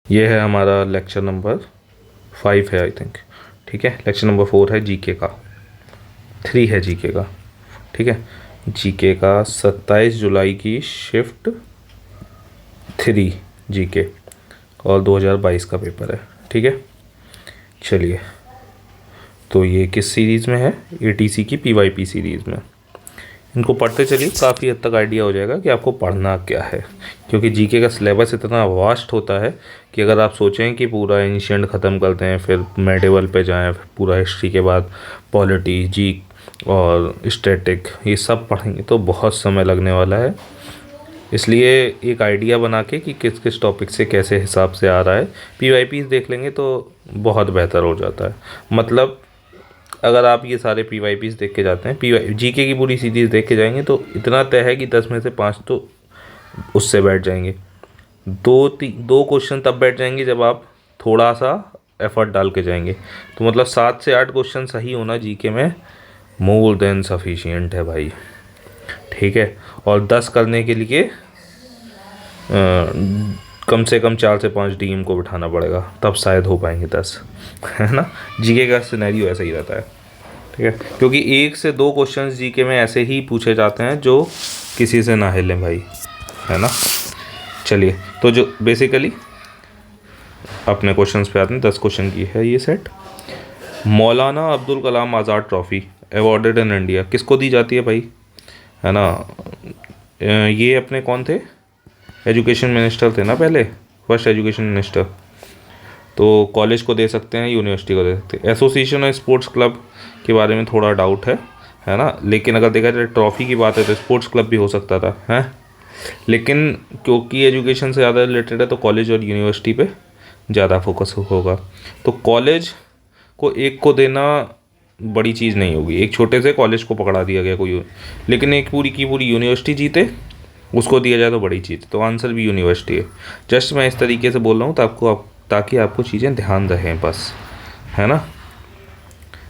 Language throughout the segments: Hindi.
ये है हमारा लेक्चर नंबर 5 है आई थिंक। ठीक है, लेक्चर नंबर 4 है जीके का, 3 है जीके का। ठीक है, जीके का 27 जुलाई की शिफ्ट 3 जीके और 2022 का पेपर है। ठीक है, चलिए, तो ये किस सीरीज़ में है? एटीसी की पीवाईपी सीरीज़ में। इनको पढ़ते चलिए, काफ़ी हद तक आइडिया हो जाएगा कि आपको पढ़ना क्या है, क्योंकि जीके का सिलेबस इतना वास्ट होता है कि अगर आप सोचें कि पूरा एंशिएंट ख़त्म करते हैं फिर मेडिवल पे जाएं, फिर पूरा हिस्ट्री के बाद पॉलिटी, जी और स्टैटिक, ये सब पढ़ेंगे तो बहुत समय लगने वाला है। इसलिए एक आइडिया बना के कि किस किस टॉपिक से कैसे हिसाब से आ रहा है, पीवाईपीज देख लेंगे तो बहुत बेहतर हो जाता है। मतलब अगर आप ये सारे पीवाईपीज देख के जाते हैं, पी जीके की पूरी सीरीज़ देख के जाएंगे तो इतना तय है कि 10 में से 5 तो उससे बैठ जाएंगे। दो क्वेश्चन तब बैठ जाएंगे जब आप थोड़ा सा एफर्ट डाल के जाएंगे। तो मतलब 7 से 8 क्वेश्चन सही होना जीके में मोर देन सफिशिएंट है भाई। ठीक है, और 10 करने के लिए कम से कम 4 से 5 डीएम को बिठाना पड़ेगा, तब शायद हो पाएंगे 10 है ना। जीके का सिनेरियो ऐसा ही रहता है। ठीक है, क्योंकि 1 से 2 क्वेश्चंस जीके में ऐसे ही पूछे जाते हैं जो किसी से ना हिलें भाई, है ना। चलिए, तो जो बेसिकली अपने क्वेश्चंस पे आते हैं, 10 क्वेश्चन की है ये set. Maulana Abdul Kalam Azad trophy awarded in India किसको दी जाती है भाई, है ना। ये अपने कौन थे? एजुकेशन मिनिस्टर थे ना पहले, फर्स्ट एजुकेशन मिनिस्टर। तो कॉलेज को दे सकते हैं, यूनिवर्सिटी को दे सकते हैं। एसोसिएशन और स्पोर्ट्स क्लब के बारे में थोड़ा डाउट है ना। लेकिन अगर देखा जाए ट्रॉफ़ी की बात है तो स्पोर्ट्स क्लब भी हो सकता था, है। लेकिन क्योंकि एजुकेशन से ज़्यादा रिलेटेड है तो कॉलेज और यूनिवर्सिटी पे ज़्यादा फोकस होगा। तो कॉलेज को एक को देना बड़ी चीज़ नहीं होगी, एक छोटे से कॉलेज को पकड़ा दिया गया कोई, लेकिन एक पूरी की पूरी यूनिवर्सिटी जीते उसको दिया जाए तो बड़ी चीज़। तो आंसर भी यूनिवर्सिटी है। जस्ट मैं इस तरीके से बोल रहा हूँ ताकि आपको चीज़ें ध्यान रहें बस, है ना।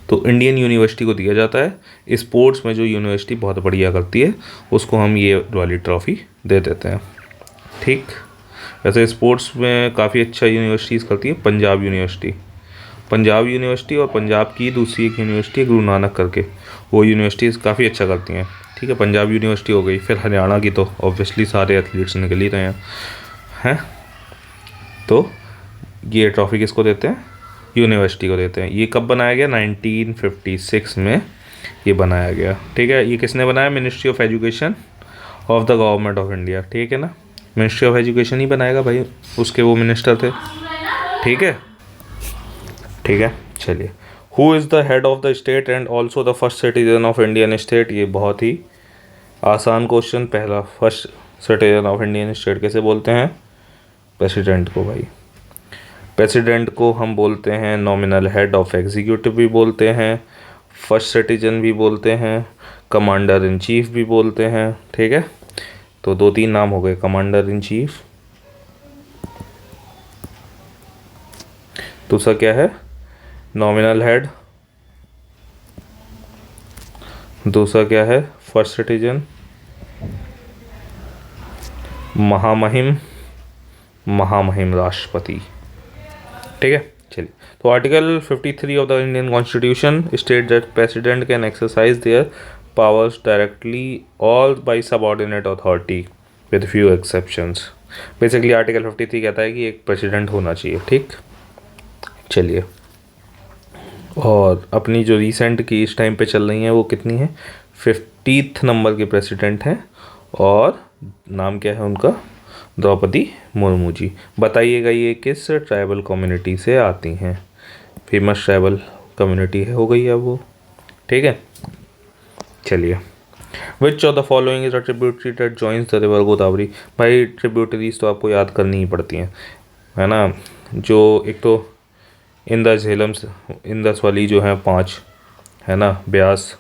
तो इंडियन यूनिवर्सिटी को दिया जाता है। स्पोर्ट्स में जो यूनिवर्सिटी बहुत बढ़िया करती है उसको हम ये वाली ट्रॉफ़ी दे देते हैं। ठीक, वैसे स्पोर्ट्स में काफ़ी अच्छा यूनिवर्सिटीज़ करती है पंजाब यूनिवर्सिटी और पंजाब की दूसरी एक यूनिवर्सिटी है गुरु नानक करके, वो यूनिवर्सिटीज़ काफ़ी अच्छा करती हैं। ठीक है, पंजाब यूनिवर्सिटी हो गई। फिर हरियाणा की तो ऑब्वियसली सारे एथलीट्स निकल ही रहे हैं। तो ये ट्रॉफ़ी किसको देते हैं? यूनिवर्सिटी को देते हैं। ये कब बनाया गया? 1956 में ये बनाया गया। ठीक है, ये किसने बनाया? Ministry of education of the government of India. ठीक है ना, मिनिस्ट्री ऑफ एजुकेशन ही बनाएगा भाई, उसके वो मिनिस्टर थे। ठीक है, ठीक है, चलिए। Who is the head of the state and also the first citizen of Indian state? ये बहुत ही आसान क्वेश्चन। पहला first citizen of Indian state कैसे बोलते हैं? प्रेसिडेंट को भाई। प्रेसिडेंट को हम बोलते हैं नॉमिनल हेड ऑफ एग्जीक्यूटिव भी बोलते हैं, फर्स्ट सिटीजन भी बोलते हैं, कमांडर इन चीफ भी बोलते हैं। ठीक है, तो 2-3 नाम हो गए, कमांडर इन चीफ, दूसरा क्या है? नॉमिनल हेड, दूसरा क्या है? फर्स्ट सिटीजन, महामहिम राष्ट्रपति। ठीक है, चलिए। तो article 53 of the Indian constitution state that president can exercise their powers directly और by subordinate authority with few exceptions. Basically article 53 कहता है कि एक प्रेसिडेंट होना चाहिए। ठीक, चलिए। और अपनी जो रिसेंट की इस टाइम पे चल रही हैं वो कितनी है? 50th नंबर के प्रेसिडेंट हैं और नाम क्या है उनका? द्रौपदी मुर्मू जी। बताइएगा ये किस ट्राइबल कम्युनिटी से आती हैं? फेमस ट्राइबल कम्युनिटी है, हो गई है वो। ठीक है, चलिए। विच of the following is a tributary that joins the river Godavari? भाई ट्रिब्यूटरीज तो आपको याद करनी ही पड़ती हैं, है ना। जो एक तो इंदस, झेलम, इंदस वाली जो है 5, है ना, ब्यास,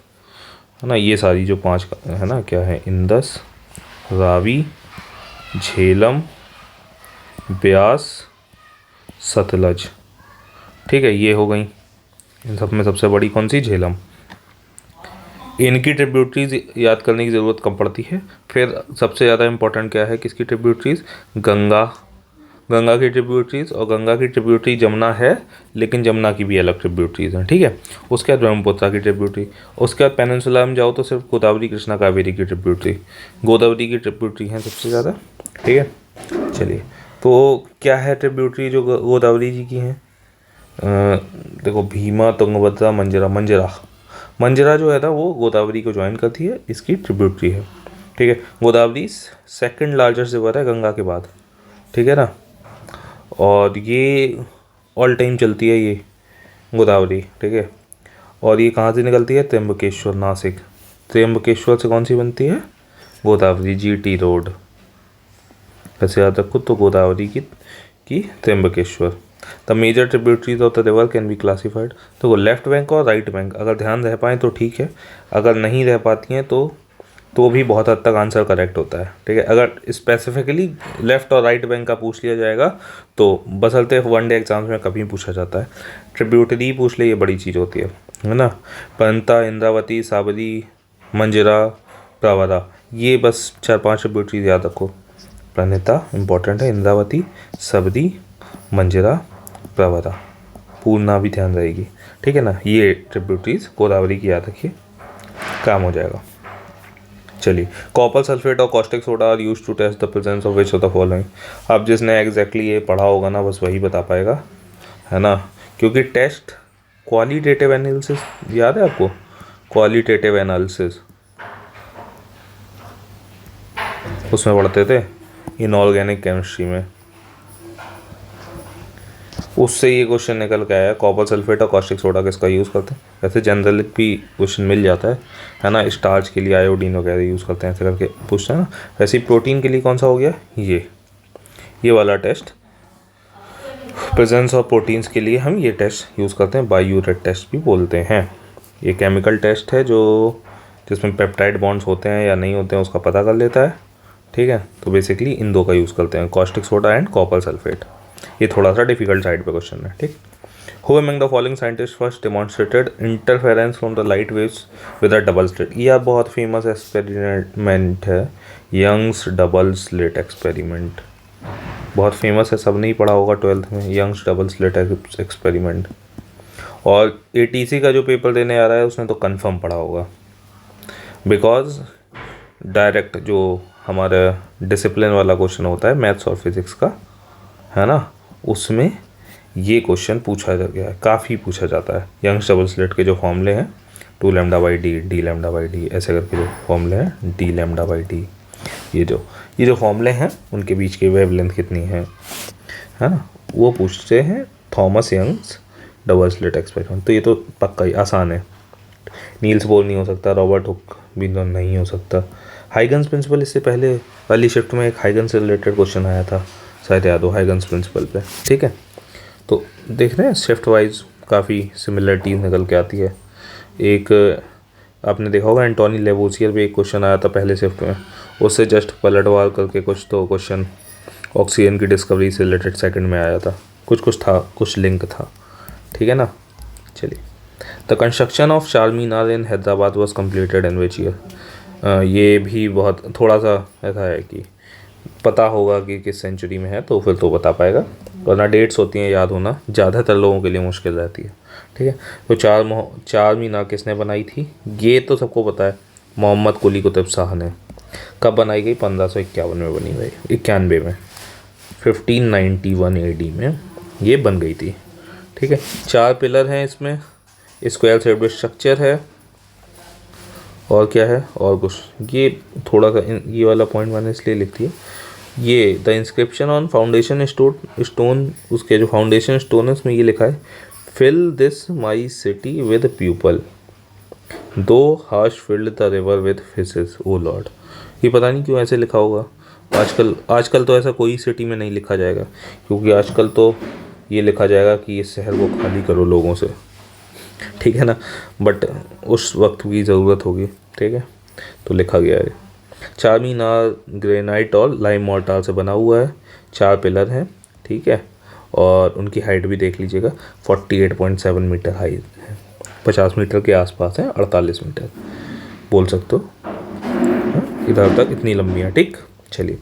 है ना, ये सारी जो 5 है ना, क्या है? इंदस, रावी, झेलम, ब्यास, सतलज। ठीक है, ये हो गई। इन सब में सबसे बड़ी कौन सी? झेलम। इनकी ट्रिब्यूटरीज याद करने की ज़रूरत कम पड़ती है। फिर सबसे ज़्यादा इम्पोर्टेंट क्या है किसकी ट्रिब्यूटरीज? गंगा, गंगा की ट्रिब्यूटरीज, और गंगा की ट्रिब्यूटरी जमुना है लेकिन जमुना की भी अलग ट्रिब्यूटरीज हैं, ठीक है। उसके बाद ब्रह्मपुत्र की ट्रिब्यूटरी, उसके बाद पेनिनसुला में जाओ तो सिर्फ गोदावरी कृष्णा कावेरी की ट्रिब्यूटरी, गोदावरी की ट्रिब्यूटरी हैं सबसे ज़्यादा, ठीक है। चलिए, तो क्या है ट्रिब्यूटरी जो गोदावरी जी की हैं? देखो, भीमा, तुंगभद्रा, मंजरा। मंजरा जो है ना वो गोदावरी को ज्वाइन करती है, इसकी ट्रिब्यूटरी है, ठीक है। गोदावरी सेकंड लार्जेस्ट रिवर है गंगा के बाद, ठीक है ना। और ये ऑल टाइम चलती है ये गोदावरी, ठीक है। और ये कहाँ से निकलती है? त्र्यंबकेश्वर, नासिक। त्र्यंबकेश्वर से कौन सी बनती है? Godavari, GT road. वैसे याद रखो तो गोदावरी की Trimbakeshwar. The major tributaries of the river can be classified. तो लेफ्ट बैंक और राइट बैंक अगर ध्यान रह पाएँ तो ठीक है, अगर नहीं रह पाती हैं तो भी बहुत हद तक आंसर करेक्ट होता है, ठीक है। अगर स्पेसिफिकली लेफ़्ट और राइट बैंक का पूछ लिया जाएगा तो बसलते वनडे एग्जाम्स में कभी पूछा जाता है। ट्रिब्यूटरी पूछ ले, ये बड़ी चीज़ होती है ना। पंता, इंद्रावती, साबरी, मंजरा, प्रवरा, ये बस 4-5 ट्रिब्यूटरीज याद रखो। प्रणिता इंपॉर्टेंट है, इंद्रावती, सबरी, मंजरा, प्रवरा, पूर्णा भी ध्यान रहेगी, ठीक है ना। ये ट्रिब्यूटरीज गोदावरी की याद रखिए, काम हो जाएगा। चलिए, कॉपर सल्फेट और caustic soda are used to test the presence of which of the following. अब जिसने एग्जैक्टली ये पढ़ा होगा ना बस वही बता पाएगा, है ना। क्योंकि टेस्ट क्वालिटेटिव एनालिसिस याद है आपको? क्वालिटेटिव एनालिसिस उसमें पढ़ते थे इनऑर्गेनिक केमिस्ट्री में, उससे ये क्वेश्चन निकल के आया। कॉपर सल्फेट और कॉस्टिक सोडा किसका यूज़ करते हैं? वैसे जनरल भी क्वेश्चन मिल जाता है ना। स्टार्च के लिए आयोडीन वगैरह यूज़ करते हैं, ऐसे करके पूछते हैं ना। वैसे ही प्रोटीन के लिए कौन सा हो गया? ये वाला टेस्ट, प्रेजेंस ऑफ प्रोटीन्स के लिए हम ये टेस्ट यूज़ करते हैं, बायोरेट टेस्ट भी बोलते हैं। ये केमिकल टेस्ट है जिसमें पेप्टाइड बॉन्ड्स होते हैं या नहीं होते हैं उसका पता कर लेता है, ठीक है। तो बेसिकली इन दो का यूज़ करते हैं, caustic soda and copper sulphate. ये थोड़ा सा डिफिकल्ट साइड पे क्वेश्चन है, ठीक। Who among the following scientists first demonstrated interference from the light waves with a double slit? यह बहुत फेमस एक्सपेरिमेंट है, यंग्स डबल स्लिट एक्सपेरिमेंट। बहुत फेमस है, सब नहीं पढ़ा होगा 12th में, यंग्स डबल स्लिट एक्सपेरिमेंट। और ATC का जो पेपर देने आ रहा है उसने तो कंफर्म पढ़ा होगा, बिकॉज डायरेक्ट जो हमारा डिसिप्लिन वाला क्वेश्चन होता है मैथ्स और फिजिक्स का, है ना, उसमें ये क्वेश्चन पूछा जा गया है, काफ़ी पूछा जाता है। यंग्स डबल स्लिट के जो फॉर्मूले हैं 2 lambda by D, D lambda by D, ऐसे करके जो फॉर्मूले हैं डी लैम्डा बाई डी, ये जो फॉर्मूले हैं उनके बीच की वेवलेंथ कितनी है ना, वो पूछते हैं Thomas Young's double slit experiment. तो ये तो पक्का ही आसान है। नील्स बोर नहीं हो सकता, रॉबर्ट हुक भी नहीं हो सकता। हाइगन्स प्रिंसिपल, इससे पहले वाली शिफ्ट में एक हाइगन्स से रिलेटेड क्वेश्चन आया था, शायद याद हो, हाइगन्स प्रिंसिपल पे, ठीक है। तो देख रहे हैं शिफ्ट वाइज काफ़ी सिमिलरिटीज निकल के आती है। एक आपने देखा होगा एंटोनी लेवोसियर पे एक क्वेश्चन आया था पहले शिफ्ट में, उससे जस्ट पलटवार करके कुछ तो क्वेश्चन ऑक्सीजन की डिस्कवरी से रिलेटेड सेकंड में आया था, कुछ था, कुछ लिंक था, ठीक है ना। चलिए, the construction of Charminar in Hyderabad was completed in which year. ये भी बहुत थोड़ा सा ऐसा है कि पता होगा कि किस सेंचुरी में है तो फिर तो बता पाएगा, वरना डेट्स होती हैं याद होना ज़्यादातर लोगों के लिए मुश्किल रहती है, ठीक है। तो चारमीनार किसने बनाई थी? ये तो सबको पता है, मोहम्मद कुली कुतुब शाह ने। कब बनाई गई? 1551 में बनी गई, 91 में, 1591 AD में ये बन गई थी, ठीक है। 4 पिलर हैं इसमें, स्क्वायर शेप्ड स्ट्रक्चर है, और क्या है और कुछ। ये थोड़ा सा ये वाला पॉइंट मैंने इसलिए लिख दिया, ये the inscription on foundation stone, उसके जो फाउंडेशन स्टोन है उसमें ये लिखा है, fill this my city with people thou hast filled the river with fishes O Lord. ये पता नहीं क्यों ऐसे लिखा होगा, आजकल तो ऐसा कोई सिटी में नहीं लिखा जाएगा, क्योंकि आजकल तो ये लिखा जाएगा कि इस शहर को खाली करो लोगों से, ठीक है ना। बट उस वक्त की ज़रूरत होगी, ठीक है, तो लिखा गया है। चारमीनार ग्रेनाइट और लाइम मोर्टार से बना हुआ है, 4 पिलर हैं, ठीक है। और उनकी हाइट भी देख लीजिएगा, 48.7 मीटर हाइट है, 50 मीटर के आसपास है, 48 मीटर बोल सकते हो, इधर तक इतनी लंबी है, ठीक। चलिए,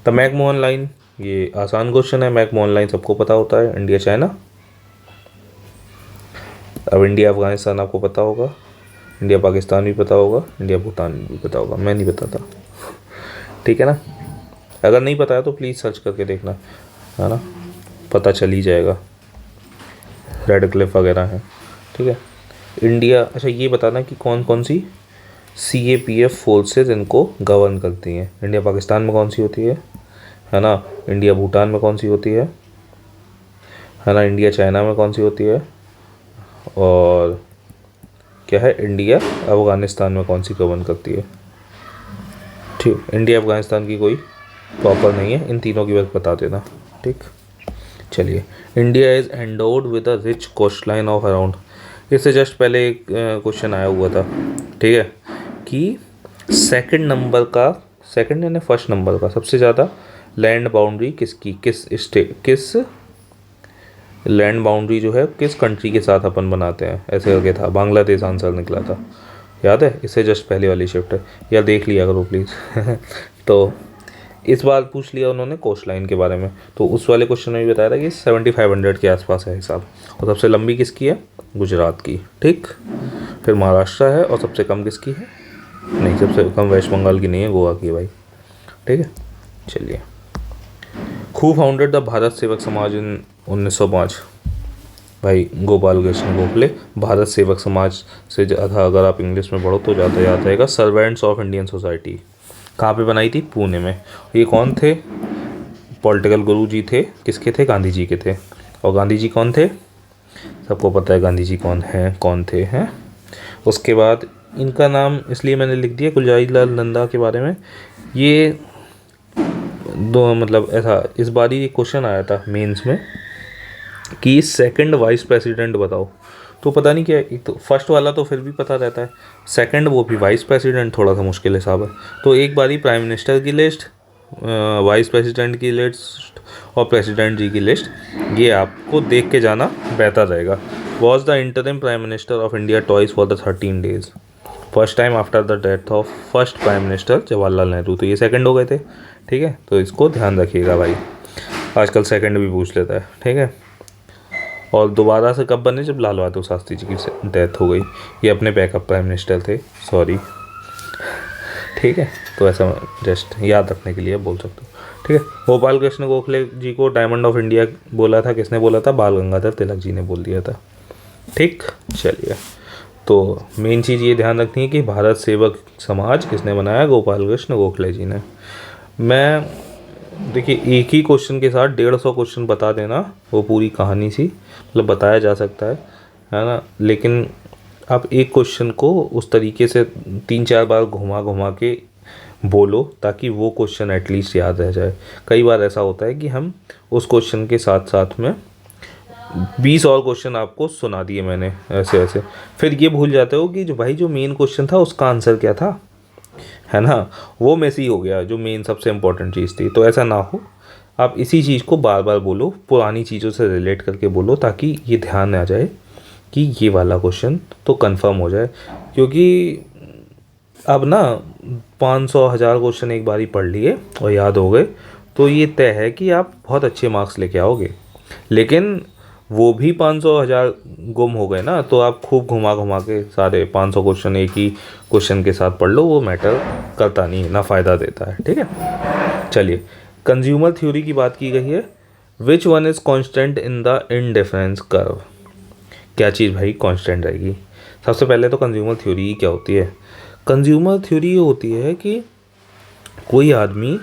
द मैकमोहन लाइन ये आसान क्वेश्चन है, मैक मोन लाइन सबको पता होता है, इंडिया चाइना। अब इंडिया अफगानिस्तान आपको पता होगा, इंडिया पाकिस्तान भी पता होगा, इंडिया भूटान भी पता होगा, मैं नहीं बताता, ठीक है ना। अगर नहीं पता है तो प्लीज़ सर्च करके देखना, है ना, पता चल ही जाएगा। रेड क्लिफ वगैरह है, ठीक है। इंडिया, अच्छा ये बताना कि कौन कौन सी CAPF फोर्सेज इनको गवर्न करती हैं। इंडिया पाकिस्तान में कौन सी होती है ना, इंडिया भूटान में कौन सी होती है ना, इंडिया चाइना में कौन सी होती है, और क्या है, इंडिया अफ़गानिस्तान में कौन सी गवर्न करती है। ठीक, इंडिया अफ़गानिस्तान की कोई प्रॉपर नहीं है, इन तीनों की बस बता देना, ठीक। चलिए, India is endowed with a rich coast line of around, इससे जस्ट पहले एक क्वेश्चन आया हुआ था, ठीक है, कि सेकंड नंबर का, सेकंड यानी फर्स्ट नंबर का सबसे ज़्यादा लैंड बाउंड्री किसकी, किस लैंड बाउंड्री जो है किस कंट्री के साथ अपन बनाते हैं, ऐसे करके था, बांग्लादेश आंसर निकला था, याद है। इससे जस्ट पहले वाली शिफ्ट है, या देख लिया करो प्लीज़ तो इस बार पूछ लिया उन्होंने कोस्ट लाइन के बारे में, तो उस वाले क्वेश्चन में भी बताया था कि 7500 के आसपास है हिसाब, और सबसे लंबी किसकी है, गुजरात की, ठीक। फिर महाराष्ट्र है, और सबसे कम किसकी है, नहीं सबसे कम वेस्ट बंगाल की नहीं है, गोवा की है भाई, ठीक है। चलिए, हु फाउंडेड द भारत सेवक समाज इन 1905, भाई गोपाल कृष्ण गोखले। भारत सेवक समाज से ज़्यादा अगर आप इंग्लिश में पढ़ो तो ज़्यादा याद रहेगा, सर्वेंट्स ऑफ इंडियन सोसाइटी। कहाँ पे बनाई थी, पुणे में। ये कौन थे, पॉलिटिकल गुरु जी थे, किसके थे, गांधी जी के थे। और गांधी जी कौन थे, सबको पता है गांधी जी कौन थे हैं। उसके बाद इनका नाम इसलिए मैंने लिख दिया गुलजारी लाल नंदा के बारे में, ये दो मतलब ऐसा इस बार ही क्वेश्चन आया था मेंस में कि सेकंड वाइस प्रेसिडेंट बताओ, तो पता नहीं क्या, एक तो फर्स्ट वाला तो फिर भी पता रहता है, सेकंड वो भी वाइस प्रेसिडेंट थोड़ा सा मुश्किल हिसाब है। तो एक बारी प्राइम मिनिस्टर की लिस्ट, वाइस प्रेसिडेंट की लिस्ट और प्रेसिडेंट जी की लिस्ट, ये आपको देख के जाना बेहतर रहेगा। Was the interim prime minister of India twice for the 13 days, first time after the death of first prime minister Jawaharlal Nehru, तो ये सेकंड हो गए थे, ठीक है। तो इसको ध्यान रखिएगा भाई, आजकल सेकंड भी पूछ लेता है, ठीक है। और दोबारा से कब बने, जब लाल बहादुर शास्त्री जी की डेथ हो गई, ये अपने बैकअप प्राइम मिनिस्टर थे, सॉरी, ठीक है। तो ऐसा जस्ट याद रखने के लिए बोल सकते हो, ठीक है। गोपाल कृष्ण गोखले जी को डायमंड ऑफ इंडिया बोला था, किसने बोला था, बाल गंगाधर तिलक जी ने बोल दिया था, ठीक। चलिए, तो मेन चीज़ ये ध्यान रखनी है कि भारत सेवक समाज किसने बनाया, गोपाल कृष्ण गोखले जी ने। मैं देखिए एक ही क्वेश्चन के साथ 150 क्वेश्चन बता देना, वो पूरी कहानी सी मतलब बताया जा सकता है ना, लेकिन आप एक क्वेश्चन को उस तरीके से 3-4 बार घुमा के बोलो ताकि वो क्वेश्चन एटलीस्ट याद रह जाए। कई बार ऐसा होता है कि हम उस क्वेश्चन के साथ साथ में 20 और क्वेश्चन आपको सुना दिए मैंने ऐसे ऐसे, फिर ये भूल जाते हो कि जो भाई जो मेन क्वेश्चन था उसका आंसर क्या था, है ना, वो मिस ही हो गया जो मेन सबसे इम्पोर्टेंट चीज़ थी। तो ऐसा ना हो, आप इसी चीज़ को बार बार बोलो, पुरानी चीज़ों से रिलेट करके बोलो ताकि ये ध्यान आ जाए कि ये वाला क्वेश्चन तो कंफर्म हो जाए। क्योंकि अब ना 500-1000 क्वेश्चन एक बार ही पढ़ लिए और याद हो गए तो ये तय है कि आप बहुत अच्छे मार्क्स लेके आओगे। लेकिन वो भी 500-1000 गुम हो गए ना, तो आप खूब घुमा के सारे 500 क्वेश्चन एक ही क्वेश्चन के साथ पढ़ लो, वो मैटर करता नहीं, ना फ़ायदा देता है, ठीक है। चलिए, कंज्यूमर थ्योरी की बात की गई है, which one is constant in the indifference curve, क्या चीज़ भाई कांस्टेंट रहेगी। सबसे पहले तो कंज्यूमर थ्योरी क्या होती है, कंज्यूमर थ्योरी ये होती है कि कोई आदमी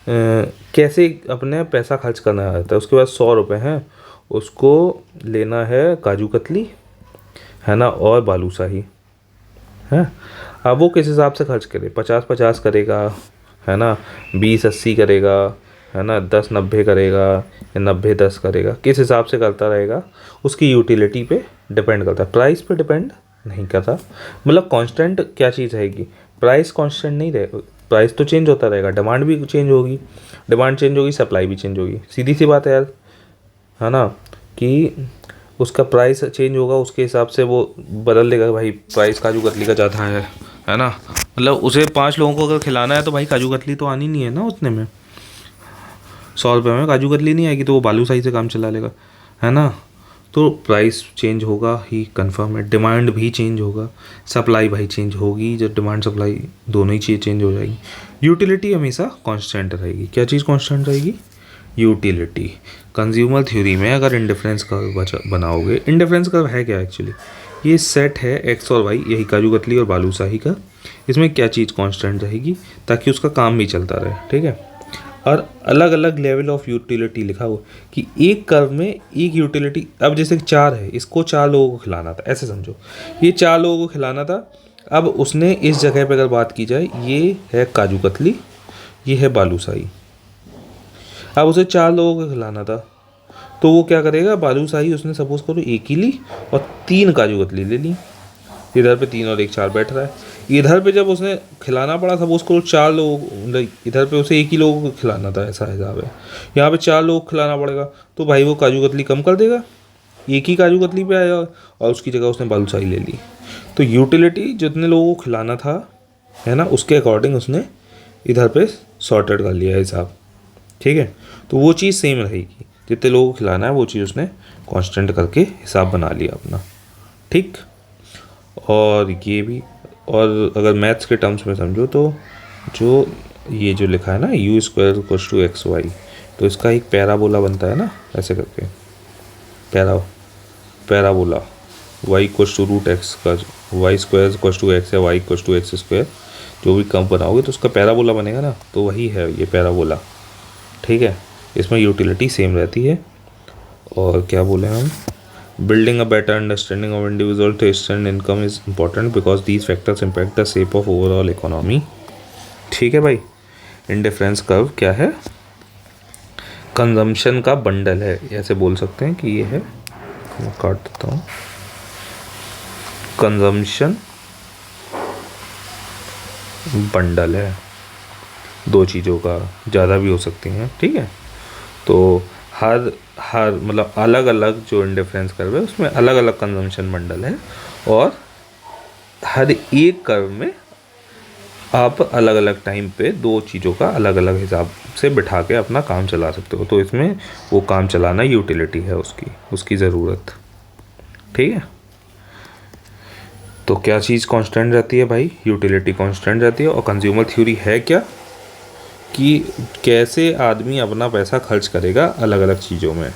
कैसे अपने पैसा खर्च करना रहता है, उसके पास 100 रुपये हैं, उसको लेना है काजू कतली, है ना, और बालूशाही, है। अब वो किस हिसाब से खर्च करे, 50-50 करेगा, है ना, 20-80 करेगा, है ना, 10-90 करेगा, या 90-10 करेगा, किस हिसाब से करता रहेगा, उसकी यूटिलिटी पे डिपेंड करता है, प्राइस पे डिपेंड नहीं करता। मतलब कांस्टेंट क्या चीज़ रहेगी, प्राइस कांस्टेंट नहीं रहेगा, प्राइस तो चेंज होता रहेगा, डिमांड भी चेंज होगी, डिमांड चेंज होगी, सप्लाई भी चेंज होगी, सीधी सी बात है यार, है ना, कि उसका प्राइस चेंज होगा उसके हिसाब से वो बदल देगा। भाई प्राइस काजू कतली का ज़्यादा है ना, मतलब उसे 5 लोगों को अगर खिलाना है तो भाई काजू कतली तो आनी नहीं है ना उतने में, 100 रुपये में काजू कतली नहीं आएगी तो वो बालूशाही से काम चला लेगा, है ना। तो प्राइस चेंज होगा ही कंफर्म है, डिमांड भी चेंज होगा, सप्लाई भाई चेंज होगी, जब डिमांड सप्लाई दोनों ही चीज़ें चेंज हो जाएगी। यूटिलिटी हमेशा कांस्टेंट रहेगी। क्या चीज़ कांस्टेंट रहेगी? यूटिलिटी। कंज्यूमर थ्योरी में अगर इंडिफरेंस कर्व बनाओगे, इंडिफरेंस कर्व है क्या एक्चुअली? ये सेट है एक्स और वाई, यही काजू कतली और बालूशाही का। इसमें क्या चीज़ कांस्टेंट रहेगी ताकि उसका काम भी चलता रहे, ठीक है। और अलग अलग लेवल ऑफ यूटिलिटी लिखा हुआ कि एक कर्व में एक यूटिलिटी, अब जैसे 4 है, इसको 4 लोगों को खिलाना था, ऐसे समझो ये 4 लोगों को खिलाना था। अब उसने इस जगह पे अगर बात की जाए, ये है काजू कतली, ये है बालूशाही। अब उसे 4 लोगों को खिलाना था तो वो क्या करेगा, बालूशाही उसने सपोज करो एक ही ली और 3 काजू कतली ले ली। इधर पे 3 और 1 4 बैठ रहा है। इधर पे जब उसने खिलाना पड़ा सपोज करो 4 लोग, इधर पे उसे एक ही लोगों को खिलाना था, ऐसा हिसाब है। यहाँ पे 4 लोग खिलाना पड़ेगा तो भाई वो काजू कतली कम कर देगा, एक ही काजू कतली पे आया और उसकी जगह उसने बालूशाही ले ली। तो यूटिलिटी जितने लोगों को खिलाना था, है ना, उसके अकॉर्डिंग उसने इधर पे सॉर्टेड कर लिया हिसाब, ठीक है। तो वो चीज़ सेम रहेगी, जितने लोगों को खिलाना है वो चीज़ उसने कांस्टेंट करके हिसाब बना लिया अपना, ठीक। और ये भी, और अगर मैथ्स के टर्म्स में समझो तो जो ये जो लिखा है ना u² = xy, तो इसका एक पैराबोला बनता है ना, ऐसे करके पैराबोला y = √x का, y² = x या y = x², जो भी कम बनाओगे तो उसका पैराबोला बनेगा ना, तो वही है ये पैराबोला, ठीक है। इसमें यूटिलिटी सेम रहती है। और क्या बोले हम, building a better understanding of individual taste and income is important because these factors impact the shape of overall economy, ठीक है भाई। इंडिफरेंस कर्व क्या है? कंजम्पशन का बंडल है, ऐसे बोल सकते हैं कि ये है, मैं काट देता हूँ, कंजम्पशन बंडल है, 2 चीज़ों का, ज़्यादा भी हो सकती हैं, ठीक है। तो हर मतलब अलग अलग जो इंडिफरेंस कर्व है उसमें अलग अलग कंजम्पशन बंडल है, और हर एक कर्व में आप अलग अलग टाइम पे 2 चीज़ों का अलग अलग हिसाब से बिठा के अपना काम चला सकते हो। तो इसमें वो काम चलाना यूटिलिटी है उसकी ज़रूरत, ठीक है। तो क्या चीज़ कांस्टेंट रहती है भाई? यूटिलिटी कांस्टेंट रहती है। और कंज्यूमर थ्योरी है क्या, कि कैसे आदमी अपना पैसा खर्च करेगा अलग अलग चीज़ों में,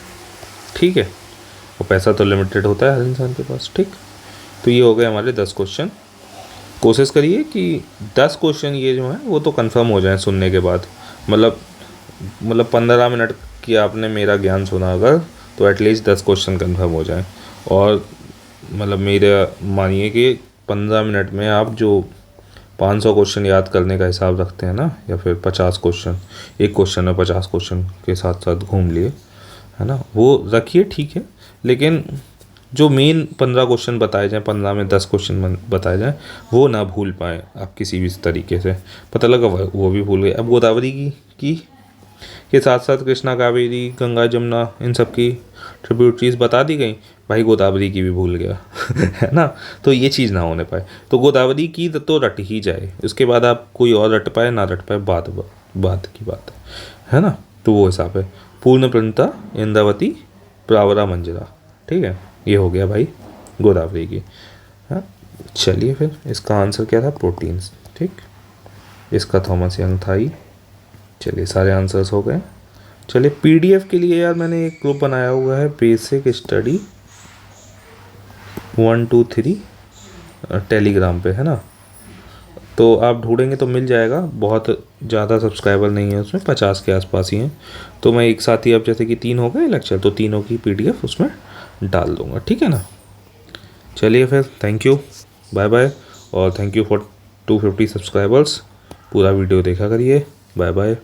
ठीक है। और पैसा तो लिमिटेड होता है हर इंसान के पास, ठीक। तो ये हो गए हमारे 10 क्वेश्चन। कोशिश करिए कि 10 क्वेश्चन ये जो हैं वो तो कंफर्म हो जाएं सुनने के बाद, मतलब 15 मिनट की आपने मेरा ज्ञान सुना अगर, तो एटलीस्ट 10 क्वेश्चन कंफर्म हो जाएं। और मतलब मेरा मानिए कि 15 मिनट में आप जो 500 क्वेश्चन याद करने का हिसाब रखते हैं ना, या फिर 50 क्वेश्चन, एक क्वेश्चन में 50 क्वेश्चन के साथ साथ घूम लिए, है ना, वो रखिए, ठीक है। लेकिन जो मेन 15 क्वेश्चन बताए जाएँ, 15 में 10 क्वेश्चन बताए जाएँ, वो ना भूल पाएँ आप किसी भी तरीके से। पता लगा वो भी भूल गए। अब गोदावरी की के साथ साथ कृष्णा, कावेरी, गंगा, जमुना, इन सब की ट्रिब्यूटरीज बता दी गई, भाई गोदावरी की भी भूल गया है ना। तो ये चीज़ ना होने पाए, तो गोदावरी की तो रट ही जाए, उसके बाद आप कोई और रट पाए ना रट पाए, बात की बात है ना। तो वो हिसाब है। पूर्ण प्रणता, इंद्रावती, प्रावरा, मंजरा, ठीक है। ये हो गया भाई गोदावरी की। हाँ, चलिए फिर इसका आंसर क्या था? प्रोटीन्स, ठीक। इसका थॉमस यंग था ही। चलिए सारे आंसर्स हो गए। चलिए पीडीएफ के लिए यार मैंने एक ग्रुप बनाया हुआ है, बेसिक स्टडी 1 2 3 टेलीग्राम पे, है ना। तो आप ढूंढेंगे तो मिल जाएगा। बहुत ज़्यादा सब्सक्राइबर नहीं है उसमें, 50 के आसपास ही हैं। तो मैं एक साथ ही, अब जैसे कि 3 हो गए लेक्चर, तो तीनों की पीडीएफ उसमें डाल दूँगा, ठीक है ना। चलिए फिर, थैंक यू, बाय बाय, और थैंक यू फॉर 250 सब्सक्राइबर्स। पूरा वीडियो देखा करिए, बाय बाय।